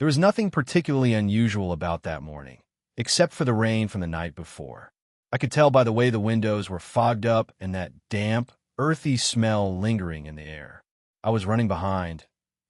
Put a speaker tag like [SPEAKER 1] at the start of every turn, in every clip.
[SPEAKER 1] There was nothing particularly unusual about that morning, except for the rain from the night before. I could tell by the way the windows were fogged up and that damp, earthy smell lingering in the air. I was running behind.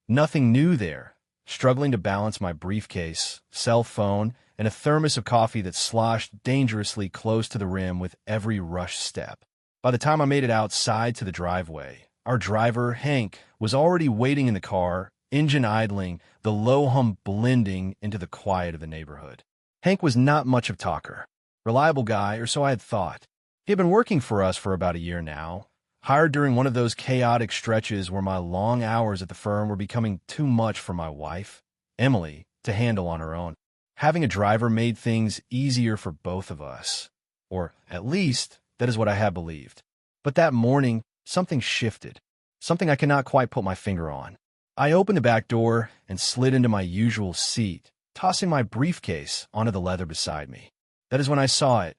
[SPEAKER 1] Nothing new there, struggling to balance my briefcase, cell phone, and a thermos of coffee that sloshed dangerously close to the rim with every rush step. By the time I made it outside to the driveway, our driver, Hank, was already waiting in the car, engine idling, the low hum blending into the quiet of the neighborhood. Hank was not much of a talker. Reliable guy, or so I had thought. He had been working for us for about a year now, hired during one of those chaotic stretches where my long hours at the firm were becoming too much for my wife, Emily, to handle on her own. Having a driver made things easier for both of us. Or, at least, that is what I had believed. But that morning, something shifted. Something I cannot quite put my finger on. I opened the back door and slid into my usual seat, tossing my briefcase onto the leather beside me. That is when I saw it.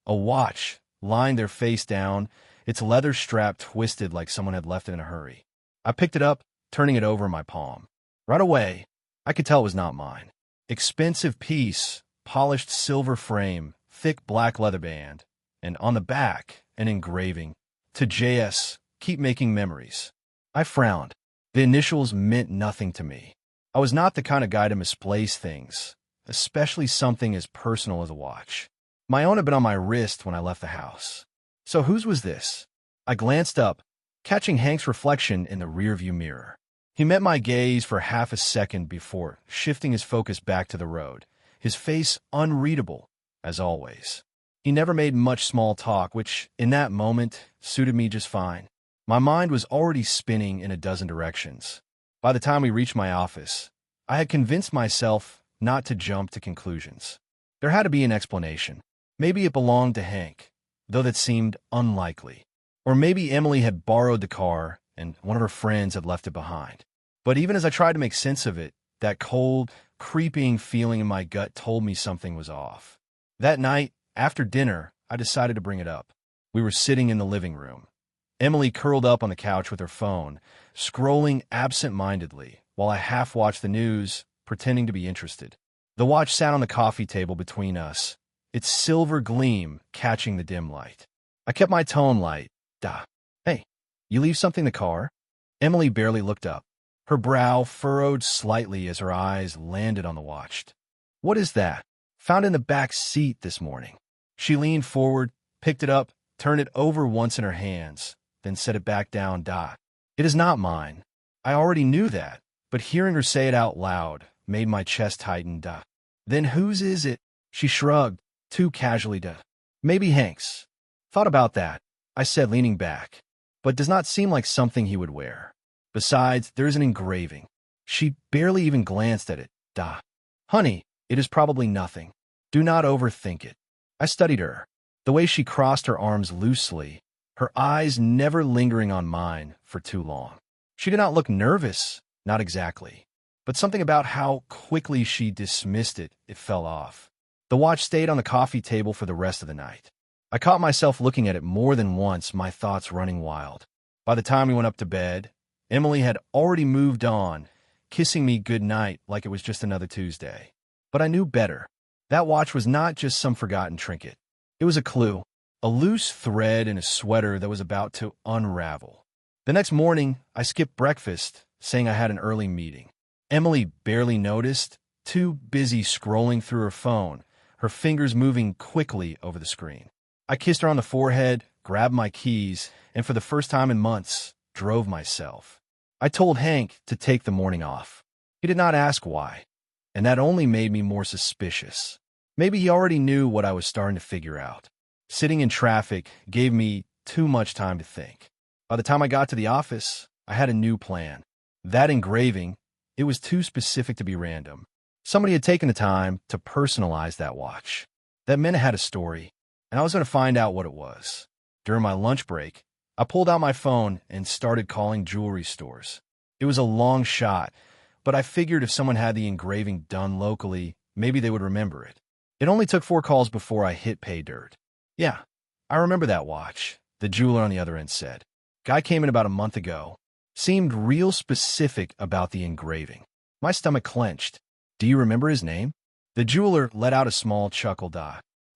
[SPEAKER 1] A watch, lying there face down, its leather strap twisted like someone had left it in a hurry. I picked it up, turning it over in my palm. Right away, I could tell it was not mine. Expensive piece, polished silver frame, thick black leather band, and on the back, an engraving. To JS, keep making memories. I frowned. The initials meant nothing to me. I was not the kind of guy to misplace things, especially something as personal as a watch. My own had been on my wrist when I left the house. So whose was this? I glanced up, catching Hank's reflection in the rearview mirror. He met my gaze for half a second before shifting his focus back to the road, his face unreadable, as always. He never made much small talk, which, in that moment, suited me just fine. My mind was already spinning in a dozen directions. By the time we reached my office, I had convinced myself not to jump to conclusions. There had to be an explanation. Maybe it belonged to Hank, though that seemed unlikely. Or maybe Emily had borrowed the car and one of her friends had left it behind. But even as I tried to make sense of it, that cold, creeping feeling in my gut told me something was off. That night, after dinner, I decided to bring it up. We were sitting in the living room. Emily curled up on the couch with her phone, scrolling absent-mindedly, while I half-watched the news, pretending to be interested. The watch sat on the coffee table between us, its silver gleam catching the dim light. I kept my tone light. Duh. Hey, you leave something in the car? Emily barely looked up. Her brow furrowed slightly as her eyes landed on the watch. What is that? Found in the back seat this morning. She leaned forward, picked it up, turned it over once in her hands, then set it back down. It is not mine. I already knew that, but hearing her say it out loud made my chest tighten. Then whose is it? She shrugged, too casually. Maybe Hank's. Thought about that, I said, leaning back, but does not seem like something he would wear. Besides, there is an engraving. She barely even glanced at it. Honey, it is probably nothing. Do not overthink it. I studied her, the way she crossed her arms loosely, her eyes never lingering on mine for too long. She did not look nervous, not exactly, but something about how quickly she dismissed it, it fell off. The watch stayed on the coffee table for the rest of the night. I caught myself looking at it more than once, my thoughts running wild. By the time we went up to bed, Emily had already moved on, kissing me goodnight like it was just another Tuesday. But I knew better. That watch was not just some forgotten trinket. It was a clue, a loose thread in a sweater that was about to unravel. The next morning, I skipped breakfast, saying I had an early meeting. Emily barely noticed, too busy scrolling through her phone, her fingers moving quickly over the screen. I kissed her on the forehead, grabbed my keys, and for the first time in months, drove myself. I told Hank to take the morning off. He did not ask why, and that only made me more suspicious. Maybe he already knew what I was starting to figure out. Sitting in traffic gave me too much time to think. By the time I got to the office, I had a new plan. That engraving, it was too specific to be random. Somebody had taken the time to personalize that watch. That meant it had a story, and I was going to find out what it was. During my lunch break, I pulled out my phone and started calling jewelry stores. It was a long shot, but I figured if someone had the engraving done locally, maybe they would remember it. It only took 4 calls before I hit pay dirt. Yeah, I remember that watch, the jeweler on the other end said. Guy came in about a month ago. Seemed real specific about the engraving. My stomach clenched. Do you remember his name? The jeweler let out a small chuckle.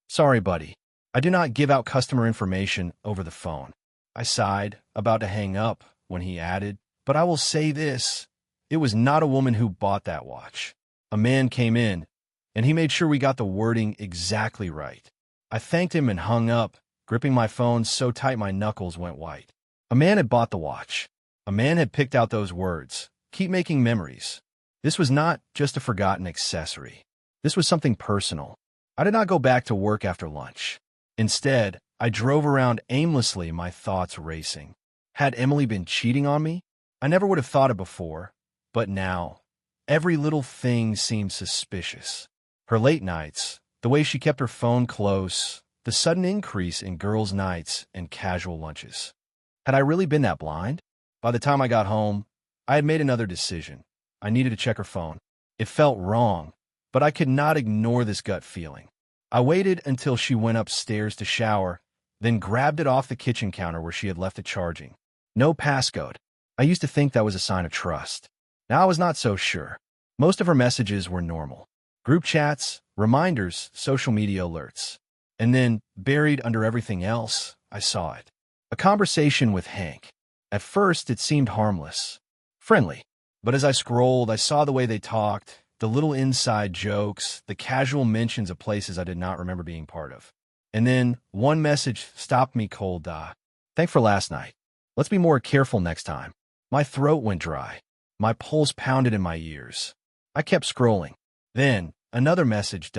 [SPEAKER 1] Sorry, buddy. I do not give out customer information over the phone. I sighed, about to hang up, when he added, but I will say this. It was not a woman who bought that watch. A man came in, and he made sure we got the wording exactly right. I thanked him and hung up, gripping my phone so tight my knuckles went white. A man had bought the watch. A man had picked out those words. Keep making memories. This was not just a forgotten accessory. This was something personal. I did not go back to work after lunch. Instead, I drove around aimlessly, my thoughts racing. Had Emily been cheating on me? I never would have thought it before, but now, every little thing seemed suspicious. Her late nights, the way she kept her phone close, the sudden increase in girls' nights and casual lunches. Had I really been that blind? By the time I got home, I had made another decision. I needed to check her phone. It felt wrong, but I could not ignore this gut feeling. I waited until she went upstairs to shower, then grabbed it off the kitchen counter where she had left it charging. No passcode. I used to think that was a sign of trust. Now I was not so sure. Most of her messages were normal. Group chats, reminders, social media alerts. And then, buried under everything else, I saw it. A conversation with Hank. At first, it seemed harmless, friendly. But as I scrolled, I saw the way they talked, the little inside jokes, the casual mentions of places I did not remember being part of. And then, one message stopped me cold. Thanks for last night. Let's be more careful next time. My throat went dry. My pulse pounded in my ears. I kept scrolling. Then, another message.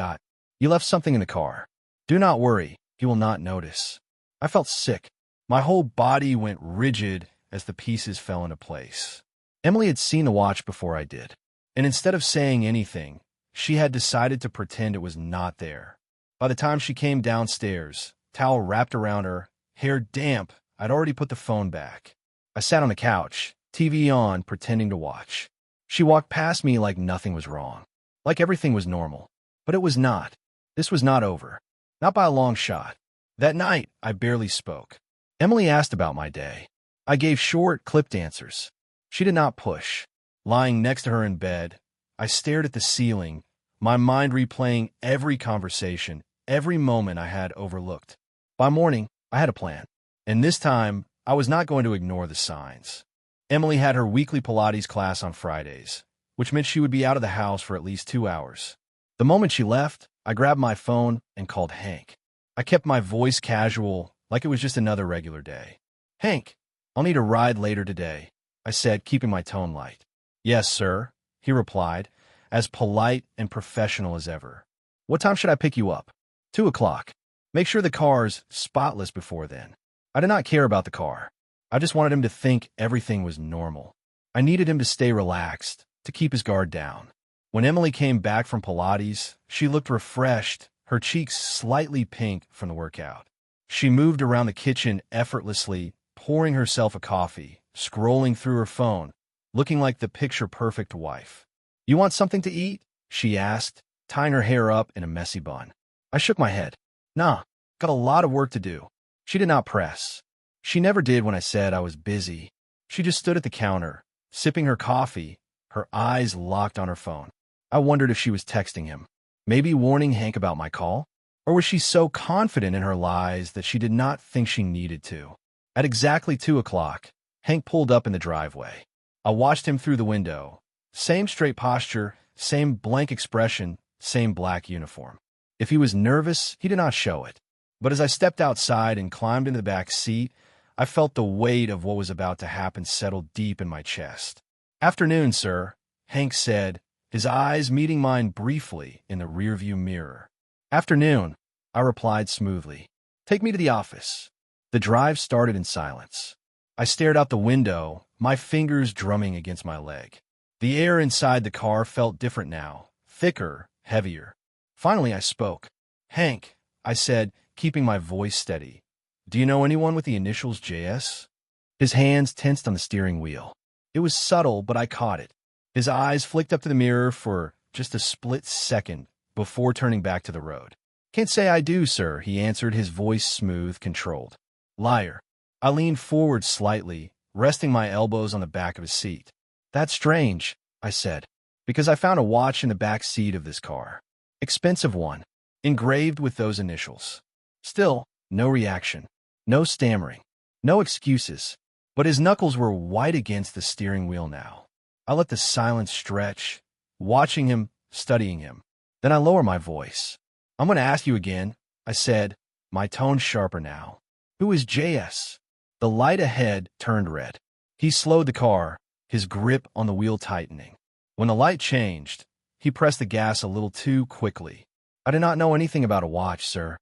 [SPEAKER 1] You left something in the car. Do not worry, he will not notice. I felt sick. My whole body went rigid as the pieces fell into place. Emily had seen the watch before I did, and instead of saying anything, she had decided to pretend it was not there. By the time she came downstairs, towel wrapped around her, hair damp, I'd already put the phone back. I sat on the couch, TV on, pretending to watch. She walked past me like nothing was wrong, like everything was normal. But it was not. This was not over. Not by a long shot. That night, I barely spoke. Emily asked about my day. I gave short, clipped answers. She did not push. Lying next to her in bed, I stared at the ceiling, my mind replaying every conversation, every moment I had overlooked. By morning, I had a plan. And this time, I was not going to ignore the signs. Emily had her weekly Pilates class on Fridays, which meant she would be out of the house for at least 2 hours. The moment she left, I grabbed my phone and called Hank. I kept my voice casual, like it was just another regular day. Hank, I'll need a ride later today, I said, keeping my tone light. Yes, sir, he replied, as polite and professional as ever. What time should I pick you up? 2 o'clock. Make sure the car's spotless before then. I did not care about the car. I just wanted him to think everything was normal. I needed him to stay relaxed, to keep his guard down. When Emily came back from Pilates, she looked refreshed, her cheeks slightly pink from the workout. She moved around the kitchen effortlessly, pouring herself a coffee, scrolling through her phone, looking like the picture-perfect wife. You want something to eat? She asked, tying her hair up in a messy bun. I shook my head. Nah, got a lot of work to do. She did not press. She never did when I said I was busy. She just stood at the counter, sipping her coffee, her eyes locked on her phone. I wondered if she was texting him, maybe warning Hank about my call? Or was she so confident in her lies that she did not think she needed to? At exactly 2 o'clock, Hank pulled up in the driveway. I watched him through the window. Same straight posture, same blank expression, same black uniform. If he was nervous, he did not show it. But as I stepped outside and climbed into the back seat, I felt the weight of what was about to happen settle deep in my chest. Afternoon, sir, Hank said, his eyes meeting mine briefly in the rearview mirror. Afternoon, I replied smoothly. Take me to the office. The drive started in silence. I stared out the window, my fingers drumming against my leg. The air inside the car felt different now, thicker, heavier. Finally, I spoke. Hank, I said, keeping my voice steady. Do you know anyone with the initials JS? His hands tensed on the steering wheel. It was subtle, but I caught it. His eyes flicked up to the mirror for just a split second before turning back to the road. Can't say I do, sir, he answered, his voice smooth, controlled. Liar. I leaned forward slightly, resting my elbows on the back of his seat. That's strange, I said. because I found a watch in the back seat of this car. Expensive one, engraved with those initials. Still, no reaction, no stammering, no excuses, but his knuckles were white against the steering wheel now. I let the silence stretch, watching him, studying him. Then I lower my voice. "I'm going to ask you again," I said, my tone sharper now. "Who is JS?" The light ahead turned red. He slowed the car, his grip on the wheel tightening. When the light changed, he pressed the gas a little too quickly. "I do not know anything about a watch, sir."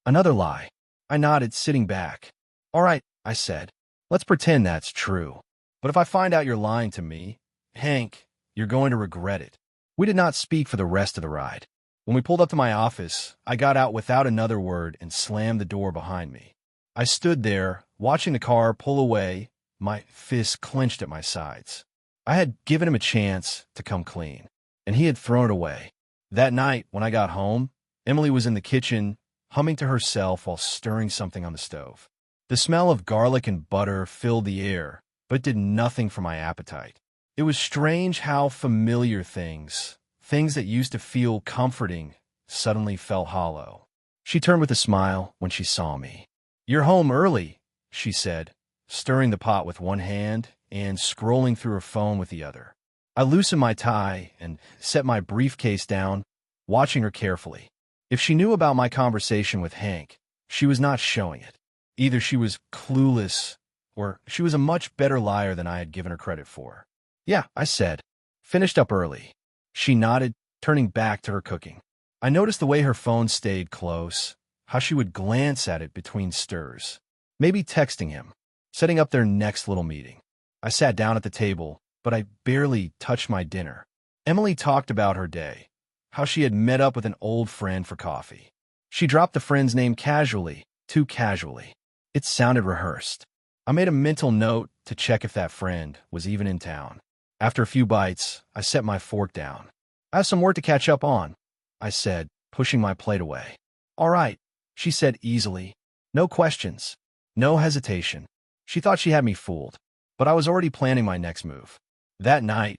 [SPEAKER 1] Another lie. I nodded, sitting back. "All right," I said. "Let's pretend that's true. But if I find out you're lying to me, Hank, you're going to regret it." We did not speak for the rest of the ride. When we pulled up to my office, I got out without another word and slammed the door behind me. I stood there, watching the car pull away, my fists clenched at my sides. I had given him a chance to come clean, and he had thrown it away. That night, when I got home, Emily was in the kitchen, humming to herself while stirring something on the stove. The smell of garlic and butter filled the air, but it did nothing for my appetite. It was strange how familiar things that used to feel comforting, suddenly felt hollow. She turned with a smile when she saw me. "You're home early," she said, stirring the pot with one hand and scrolling through her phone with the other. I loosened my tie and set my briefcase down, watching her carefully. If she knew about my conversation with Hank, she was not showing it. Either she was clueless, or she was a much better liar than I had given her credit for. "Yeah," I said. "Finished up early." She nodded, turning back to her cooking. I noticed the way her phone stayed close, how she would glance at it between stirs. Maybe texting him, setting up their next little meeting. I sat down at the table, but I barely touched my dinner. Emily talked about her day, how she had met up with an old friend for coffee. She dropped the friend's name casually, too casually. It sounded rehearsed. I made a mental note to check if that friend was even in town. After a few bites, I set my fork down. "I have some work to catch up on," I said, pushing my plate away. "All right," she said easily. No questions, no hesitation. She thought she had me fooled, but I was already planning my next move. That night,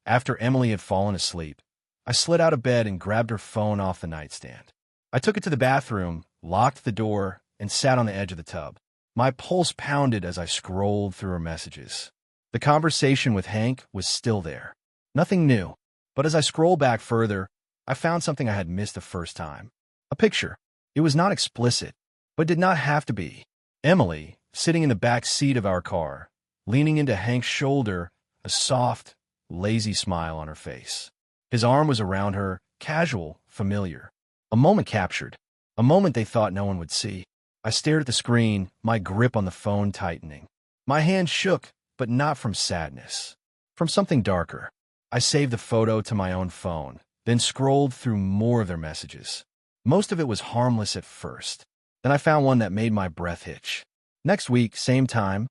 [SPEAKER 1] after Emily had fallen asleep, I slid out of bed and grabbed her phone off the nightstand. I took it to the bathroom, locked the door, and sat on the edge of the tub. My pulse pounded as I scrolled through her messages. The conversation with Hank was still there. Nothing new, but as I scrolled back further, I found something I had missed the first time. A picture. It was not explicit, but did not have to be. Emily, sitting in the back seat of our car, leaning into Hank's shoulder, a soft, lazy smile on her face. His arm was around her, casual, familiar. A moment captured. A moment they thought no one would see. I stared at the screen, my grip on the phone tightening. My hand shook, but not from sadness. From something darker. I saved the photo to my own phone, then scrolled through more of their messages. Most of it was harmless at first. Then I found one that made my breath hitch. "Next week, same time."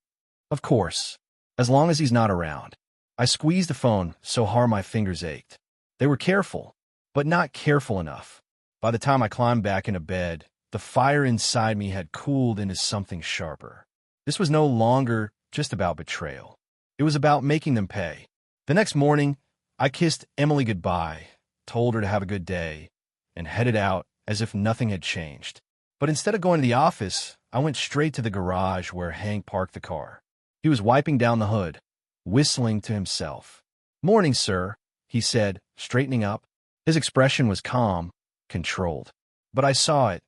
[SPEAKER 1] Of course. As long as he's not around. I squeezed the phone so hard my fingers ached. They were careful, but not careful enough. By the time I climbed back into bed, the fire inside me had cooled into something sharper. This was no longer just about betrayal. It was about making them pay. The next morning, I kissed Emily goodbye, told her to have a good day, and headed out as if nothing had changed. But instead of going to the office, I went straight to the garage where Hank parked the car. He was wiping down the hood, whistling to himself. "Morning, sir," he said, straightening up. His expression was calm, controlled. But I saw it,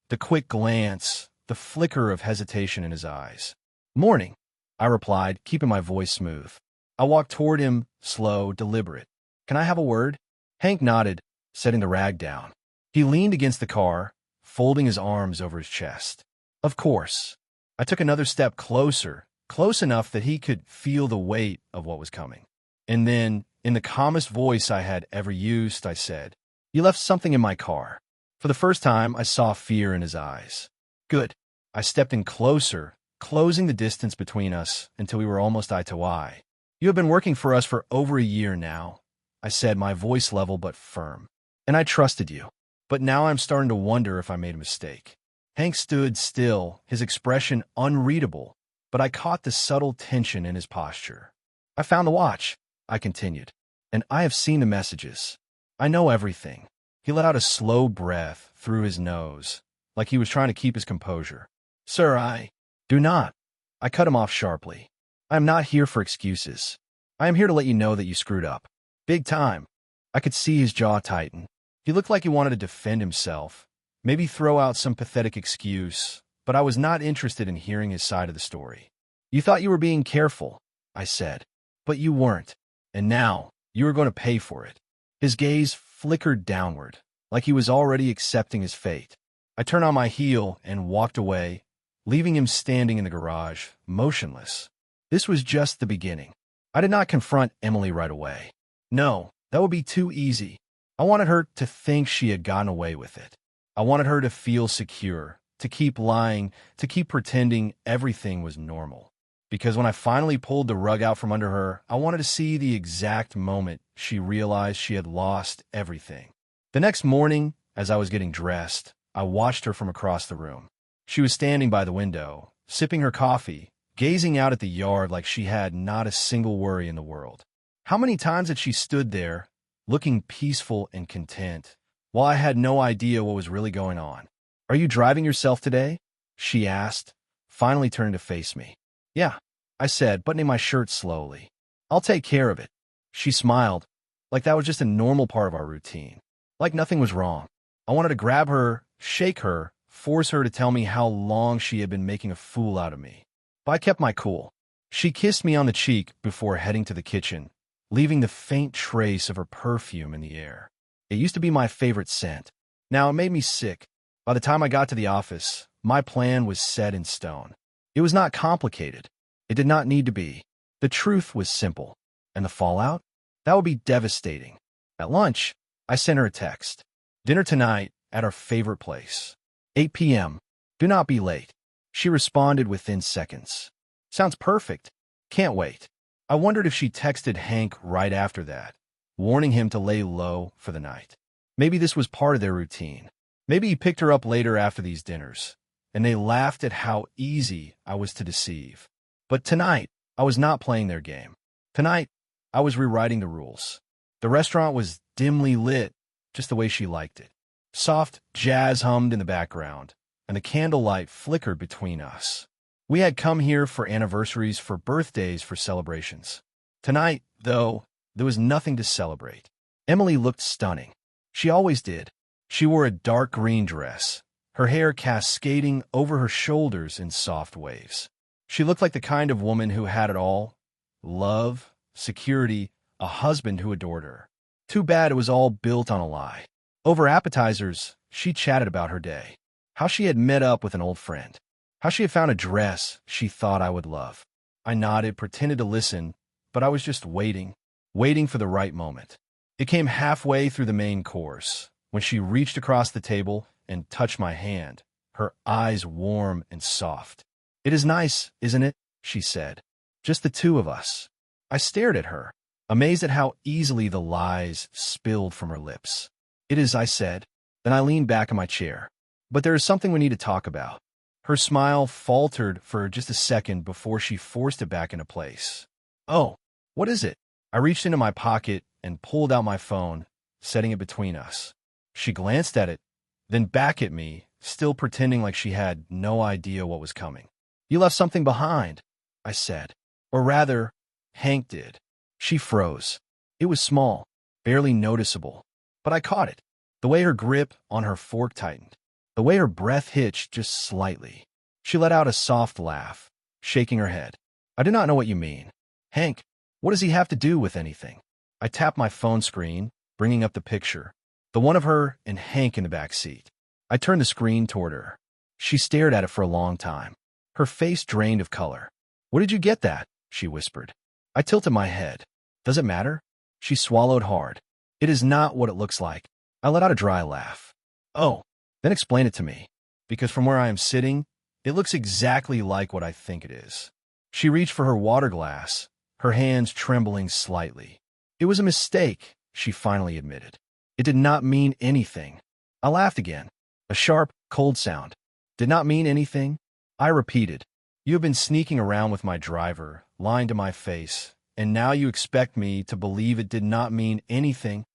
[SPEAKER 1] the quick glance, the flicker of hesitation in his eyes. "Morning," I replied, keeping my voice smooth. I walked toward him, slow, deliberate. "Can I have a word?" Hank nodded, setting the rag down. He leaned against the car, folding his arms over his chest. "Of course." I took another step closer, close enough that he could feel the weight of what was coming. And then, in the calmest voice I had ever used, I said, "You left something in my car." For the first time, I saw fear in his eyes. "Good." I stepped in closer, closing the distance between us until we were almost eye to eye. "You have been working for us for over a year now," I said, my voice level but firm. "And I trusted you. But now I'm starting to wonder if I made a mistake." Hank stood still, his expression unreadable, but I caught the subtle tension in his posture. "I found the watch," I continued. And I have seen the messages. I know everything. He let out a slow breath through his nose, like he was trying to keep his composure. Sir, do not. I cut him off sharply. I am not here for excuses. I am here to let you know that you screwed up. Big time. I could see his jaw tighten. He looked like he wanted to defend himself, maybe throw out some pathetic excuse, but I was not interested in hearing his side of the story. You thought you were being careful, I said, but you weren't, and now you are going to pay for it. His gaze flickered downward, like he was already accepting his fate. I turned on my heel and walked away, leaving him standing in the garage, motionless. This was just the beginning. I did not confront Emily right away. No, that would be too easy. I wanted her to think she had gotten away with it. I wanted her to feel secure, to keep lying, to keep pretending everything was normal. Because when I finally pulled the rug out from under her, I wanted to see the exact moment she realized she had lost everything. The next morning, as I was getting dressed, I watched her from across the room. She was standing by the window, sipping her coffee, gazing out at the yard like she had not a single worry in the world. How many times had she stood there, looking peaceful and content, while I had no idea what was really going on? Are you driving yourself today? She asked, finally turning to face me. Yeah, I said, buttoning my shirt slowly. I'll take care of it. She smiled, like that was just a normal part of our routine, like nothing was wrong. I wanted to grab her, shake her, force her to tell me how long she had been making a fool out of me. But I kept my cool. She kissed me on the cheek before heading to the kitchen, leaving the faint trace of her perfume in the air. It used to be my favorite scent. Now it made me sick. By the time I got to the office, my plan was set in stone. It was not complicated. It did not need to be. The truth was simple. And the fallout? That would be devastating. At lunch, I sent her a text. Dinner tonight at our favorite place. 8 p.m. Do not be late. She responded within seconds. Sounds perfect. Can't wait. I wondered if she texted Hank right after that, warning him to lay low for the night. Maybe this was part of their routine. Maybe he picked her up later after these dinners, and they laughed at how easy I was to deceive. But tonight, I was not playing their game. Tonight, I was rewriting the rules. The restaurant was dimly lit, just the way she liked it. Soft jazz hummed in the background, and the candlelight flickered between us. We had come here for anniversaries, for birthdays, for celebrations. Tonight, though, there was nothing to celebrate. Emily looked stunning. She always did. She wore a dark green dress, her hair cascading over her shoulders in soft waves. She looked like the kind of woman who had it all: love, security, a husband who adored her. Too bad it was all built on a lie. Over appetizers, she chatted about her day, how she had met up with an old friend, how she had found a dress she thought I would love. I nodded, pretended to listen, but I was just waiting for the right moment. It came halfway through the main course, when she reached across the table and touched my hand, her eyes warm and soft. It is nice, isn't it? She said. Just the two of us. I stared at her, amazed at how easily the lies spilled from her lips. It is, I said. Then I leaned back in my chair. But there is something we need to talk about. Her smile faltered for just a second before she forced it back into place. Oh, what is it? I reached into my pocket and pulled out my phone, setting it between us. She glanced at it, then back at me, still pretending like she had no idea what was coming. You left something behind, I said. Or rather, Hank did. She froze. It was small, barely noticeable, but I caught it. The way her grip on her fork tightened. The way her breath hitched just slightly. She let out a soft laugh, shaking her head. I do not know what you mean. Hank, what does he have to do with anything? I tapped my phone screen, bringing up the picture, the one of her and Hank in the back seat. I turned the screen toward her. She stared at it for a long time. Her face drained of color. Where did you get that? She whispered. I tilted my head. Does it matter? She swallowed hard. It is not what it looks like. I let out a dry laugh. Oh, then explain it to me. Because from where I am sitting, it looks exactly like what I think it is. She reached for her water glass, her hands trembling slightly. It was a mistake, she finally admitted. It did not mean anything. I laughed again. A sharp, cold sound. Did not mean anything? I repeated. You have been sneaking around with my driver, lying to my face, And now you expect me to believe it did not mean anything?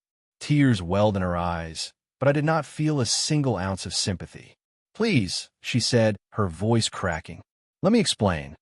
[SPEAKER 1] Tears welled in her eyes, but I did not feel a single ounce of sympathy. Please, she said, her voice cracking. Let me explain.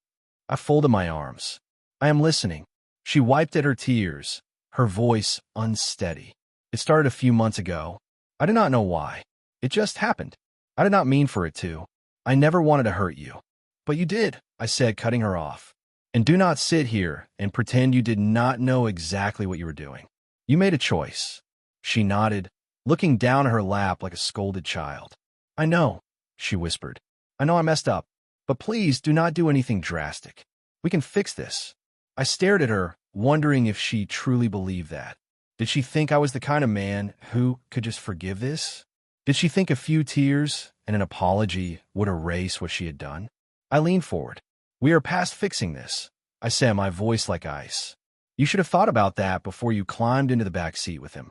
[SPEAKER 1] I folded my arms. I am listening. She wiped at her tears, her voice unsteady. It started a few months ago. I do not know why. It just happened. I did not mean for it to. I never wanted to hurt you. But you did, I said, cutting her off. And do not sit here and pretend you did not know exactly what you were doing. You made a choice. She nodded, looking down at her lap like a scolded child. I know, she whispered. I know I messed up, but please do not do anything drastic. We can fix this. I stared at her, wondering if she truly believed that. Did she think I was the kind of man who could just forgive this? Did she think a few tears and an apology would erase what she had done? I leaned forward. We are past fixing this, I said, my voice like ice. You should have thought about that before you climbed into the back seat with him.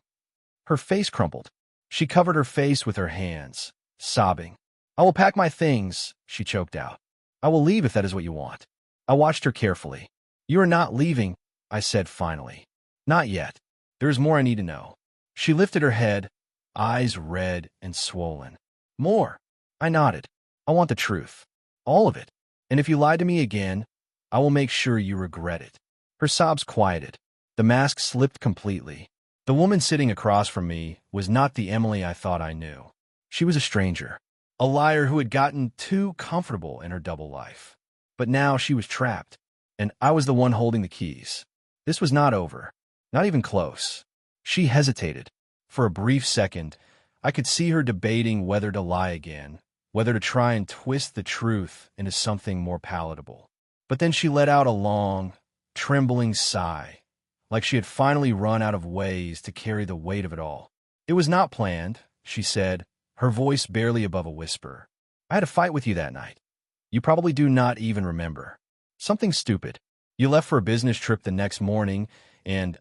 [SPEAKER 1] Her face crumpled. She covered her face with her hands, sobbing. I will pack my things, she choked out. I will leave if that is what you want. I watched her carefully. You are not leaving, I said finally. Not yet. There is more I need to know. She lifted her head, eyes red and swollen. More. I nodded. I want the truth. All of it. And if you lie to me again, I will make sure you regret it. Her sobs quieted. The mask slipped completely. The woman sitting across from me was not the Emily I thought I knew. She was a stranger, a liar who had gotten too comfortable in her double life. But now she was trapped, and I was the one holding the keys. This was not over, not even close. She hesitated. For a brief second, I could see her debating whether to lie again, whether to try and twist the truth into something more palatable. But then she let out a long, trembling sigh, like she had finally run out of ways to carry the weight of it all. It was not planned, she said, her voice barely above a whisper. I had a fight with you that night. You probably do not even remember. Something stupid. You left for a business trip the next morning, and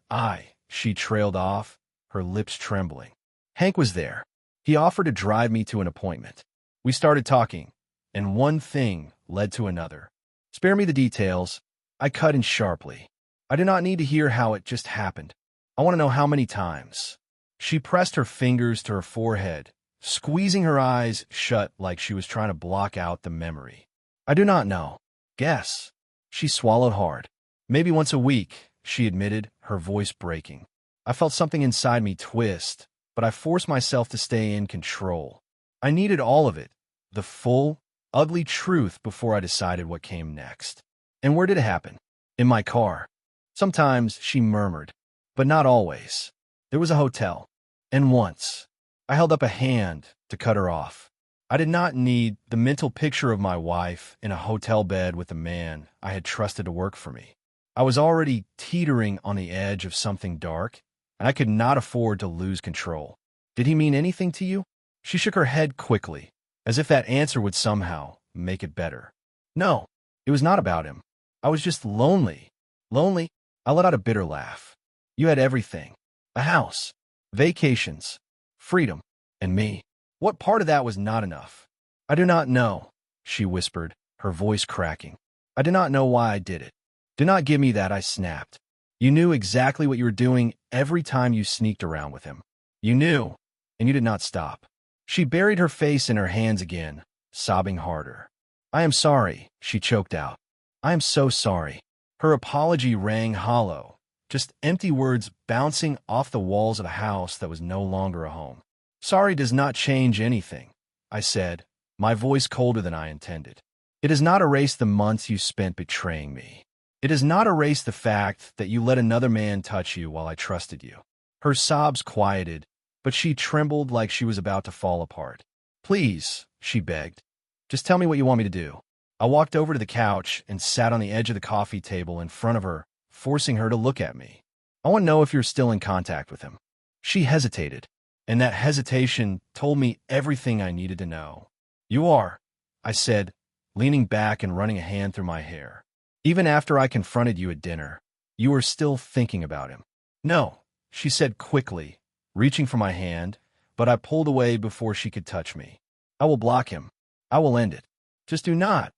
[SPEAKER 1] she trailed off, her lips trembling. Hank was there. He offered to drive me to an appointment. We started talking, and one thing led to another. Spare me the details. I cut in sharply. I do not need to hear how it just happened. I want to know how many times. She pressed her fingers to her forehead, squeezing her eyes shut like she was trying to block out the memory. I do not know. Guess. She swallowed hard. Maybe once a week, she admitted, her voice breaking. I felt something inside me twist, but I forced myself to stay in control. I needed all of it, the full, ugly truth before I decided what came next. And where did it happen? In my car. Sometimes, she murmured, but not always. There was a hotel. And once, I held up a hand to cut her off. I did not need the mental picture of my wife in a hotel bed with a man I had trusted to work for me. I was already teetering on the edge of something dark, and I could not afford to lose control. Did he mean anything to you? She shook her head quickly, as if that answer would somehow make it better. No, it was not about him. I was just lonely. Lonely? I let out a bitter laugh. You had everything. A house, vacations, freedom, and me. What part of that was not enough? I do not know, she whispered, her voice cracking. I do not know why I did it. Do not give me that, I snapped. You knew exactly what you were doing every time you sneaked around with him. You knew, and you did not stop. She buried her face in her hands again, sobbing harder. I am sorry, she choked out. I am so sorry. Her apology rang hollow, just empty words bouncing off the walls of a house that was no longer a home. Sorry does not change anything, I said, my voice colder than I intended. It does not erase the months you spent betraying me. It does not erase the fact that you let another man touch you while I trusted you. Her sobs quieted, but she trembled like she was about to fall apart. Please, she begged, just tell me what you want me to do. I walked over to the couch and sat on the edge of the coffee table in front of her, forcing her to look at me. I want to know if you're still in contact with him. She hesitated, and that hesitation told me everything I needed to know. You are, I said, leaning back and running a hand through my hair. Even after I confronted you at dinner, you were still thinking about him. No, she said quickly, reaching for my hand, but I pulled away before she could touch me. I will block him. I will end it. Just do not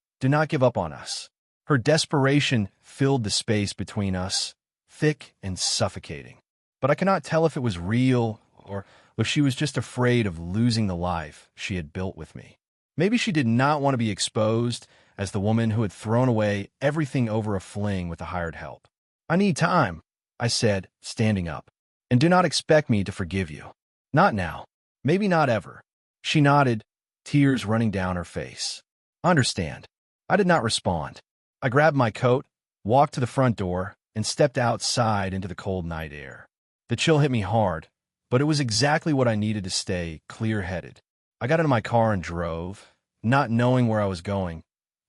[SPEAKER 1] give up on us. Her desperation filled the space between us, thick and suffocating. But I cannot tell if it was real or if she was just afraid of losing the life she had built with me. Maybe she did not want to be exposed as the woman who had thrown away everything over a fling with the hired help. I need time, I said, standing up. And do not expect me to forgive you. Not now. Maybe not ever. She nodded, tears running down her face. Understand. I did not respond. I grabbed my coat, walked to the front door, and stepped outside into the cold night air. The chill hit me hard, but it was exactly what I needed to stay clear-headed. I got into my car and drove, not knowing where I was going,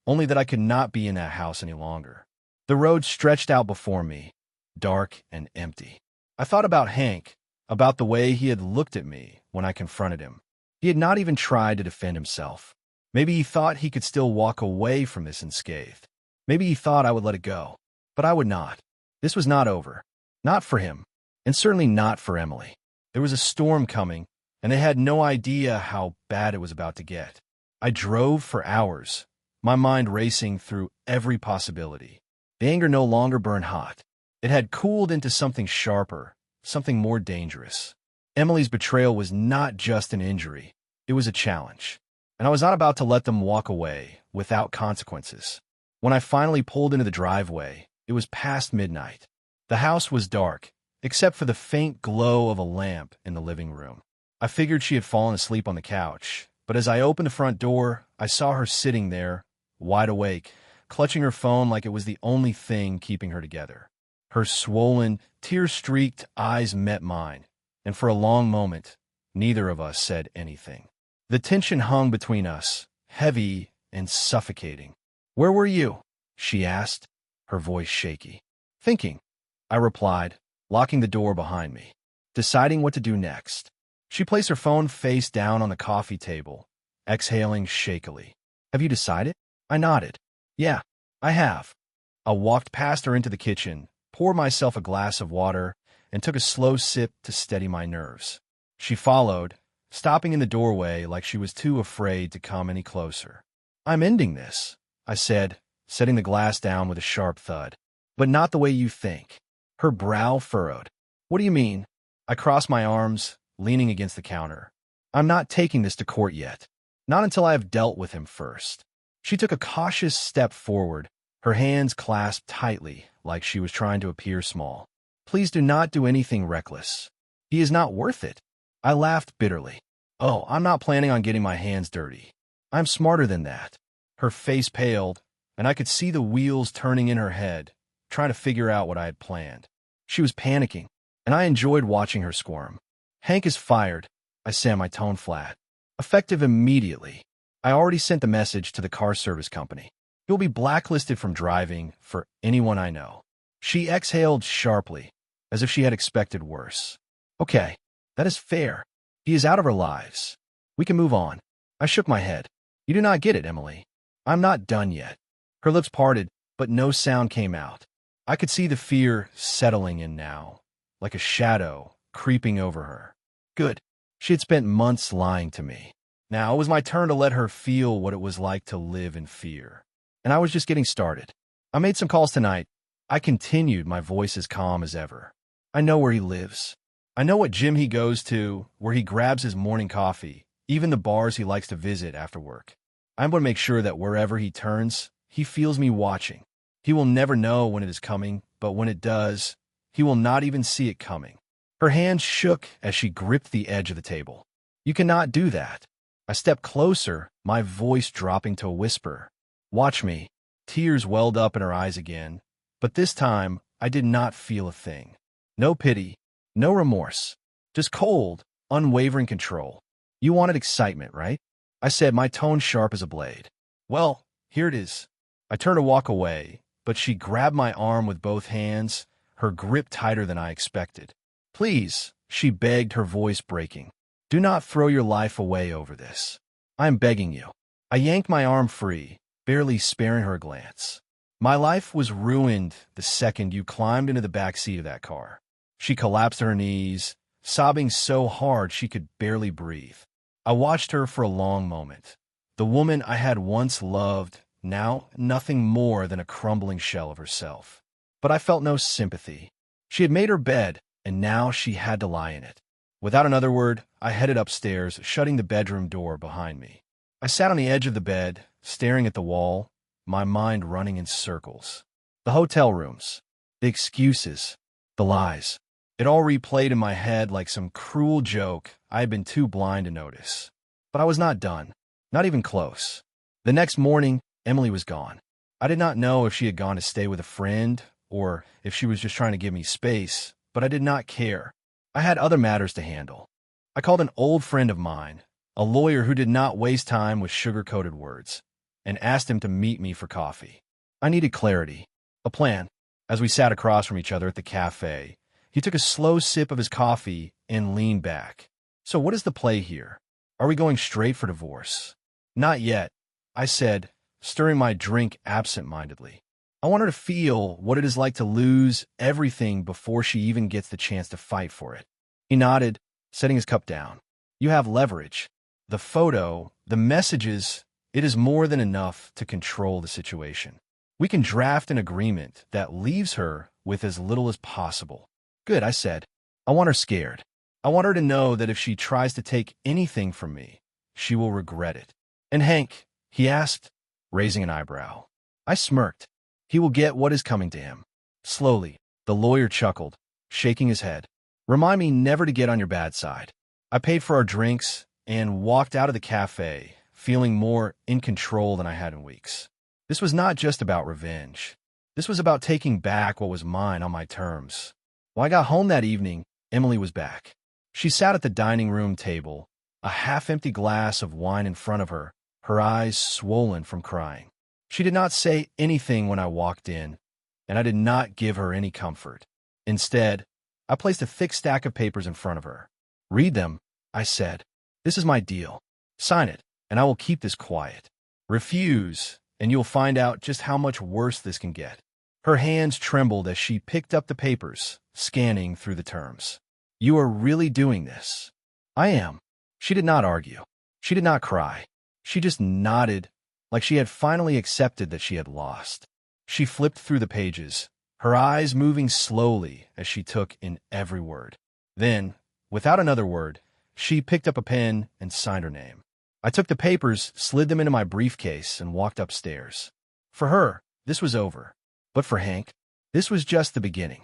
[SPEAKER 1] only that I could not be in that house any longer. The road stretched out before me, dark and empty. I thought about Hank, about the way he had looked at me when I confronted him. He had not even tried to defend himself. Maybe he thought he could still walk away from this unscathed. Maybe he thought I would let it go. But I would not. This was not over. Not for him. And certainly not for Emily. There was a storm coming, and they had no idea how bad it was about to get. I drove for hours, my mind racing through every possibility. The anger no longer burned hot. It had cooled into something sharper, something more dangerous. Emily's betrayal was not just an injury. It was a challenge. And I was not about to let them walk away without consequences. When I finally pulled into the driveway, it was past midnight. The house was dark, except for the faint glow of a lamp in the living room. I figured she had fallen asleep on the couch, but as I opened the front door, I saw her sitting there, wide awake, clutching her phone like it was the only thing keeping her together. Her swollen, tear-streaked eyes met mine, and for a long moment, neither of us said anything. The tension hung between us, heavy and suffocating. "Where were you?" she asked, her voice shaky. "Thinking," I replied, locking the door behind me, deciding what to do next. She placed her phone face down on the coffee table, exhaling shakily. "Have you decided?" I nodded. "Yeah, I have." I walked past her into the kitchen, poured myself a glass of water, and took a slow sip to steady my nerves. She followed, stopping in the doorway like she was too afraid to come any closer. "I'm ending this," I said, setting the glass down with a sharp thud. "But not the way you think." Her brow furrowed. "What do you mean?" I crossed my arms, leaning against the counter. "I'm not taking this to court yet. Not until I have dealt with him first." She took a cautious step forward, her hands clasped tightly, like she was trying to appear small. "Please do not do anything reckless. He is not worth it." I laughed bitterly. "Oh, I'm not planning on getting my hands dirty. I'm smarter than that." Her face paled, and I could see the wheels turning in her head, trying to figure out what I had planned. She was panicking, and I enjoyed watching her squirm. "Hank is fired," I said, my tone flat. "Effective immediately. I already sent the message to the car service company. He'll be blacklisted from driving for anyone I know." She exhaled sharply, as if she had expected worse. "Okay, that is fair. He is out of our lives. We can move on." I shook my head. "You do not get it, Emily. I'm not done yet." Her lips parted, but no sound came out. I could see the fear settling in now, like a shadow creeping over her. Good. She had spent months lying to me. Now it was my turn to let her feel what it was like to live in fear. And I was just getting started. "I made some calls tonight." I continued, my voice as calm as ever. "I know where he lives. I know what gym he goes to, where he grabs his morning coffee, even the bars he likes to visit after work. I'm going to make sure that wherever he turns, he feels me watching. He will never know when it is coming, but when it does, he will not even see it coming." Her hand shook as she gripped the edge of the table. "You cannot do that." I stepped closer, my voice dropping to a whisper. "Watch me." Tears welled up in her eyes again, but this time I did not feel a thing. No pity, no remorse, just cold, unwavering control. "You wanted excitement, right?" I said, my tone sharp as a blade. "Well, here it is." I turned to walk away, but she grabbed my arm with both hands, her grip tighter than I expected. "Please," she begged, her voice breaking. "Do not throw your life away over this. I'm begging you." I yanked my arm free, barely sparing her a glance. "My life was ruined the second you climbed into the back seat of that car." She collapsed to her knees, sobbing so hard she could barely breathe. I watched her for a long moment. The woman I had once loved, now nothing more than a crumbling shell of herself. But I felt no sympathy. She had made her bed, and now she had to lie in it. Without another word, I headed upstairs, shutting the bedroom door behind me. I sat on the edge of the bed, staring at the wall, my mind running in circles. The hotel rooms, the excuses, the lies. It all replayed in my head like some cruel joke I had been too blind to notice. But I was not done, not even close. The next morning, Emily was gone. I did not know if she had gone to stay with a friend or if she was just trying to give me space, but I did not care. I had other matters to handle. I called an old friend of mine, a lawyer who did not waste time with sugar-coated words, and asked him to meet me for coffee. I needed clarity, a plan. As we sat across from each other at the cafe, he took a slow sip of his coffee and leaned back. So what is the play here? Are we going straight for divorce? Not yet, I said, stirring my drink absent-mindedly. I want her to feel what it is like to lose everything before she even gets the chance to fight for it. He nodded, setting his cup down. You have leverage. The photo, the messages, it is more than enough to control the situation. We can draft an agreement that leaves her with as little as possible. Good, I said. I want her scared. I want her to know that if she tries to take anything from me, she will regret it. And Hank, he asked, raising an eyebrow. I smirked. He will get what is coming to him. Slowly, the lawyer chuckled, shaking his head. Remind me never to get on your bad side. I paid for our drinks and walked out of the cafe, feeling more in control than I had in weeks. This was not just about revenge. This was about taking back what was mine on my terms. When I got home that evening, Emily was back. She sat at the dining room table, a half-empty glass of wine in front of her, her eyes swollen from crying. She did not say anything when I walked in, and I did not give her any comfort. Instead, I placed a thick stack of papers in front of her. Read them, I said. This is my deal. Sign it, and I will keep this quiet. Refuse, and you'll find out just how much worse this can get. Her hands trembled as she picked up the papers, scanning through the terms. You are really doing this? I am. She did not argue. She did not cry. She just nodded, like she had finally accepted that she had lost. She flipped through the pages, her eyes moving slowly as she took in every word. Then, without another word, she picked up a pen and signed her name. I took the papers, slid them into my briefcase, and walked upstairs. For her, this was over. But for Hank, this was just the beginning.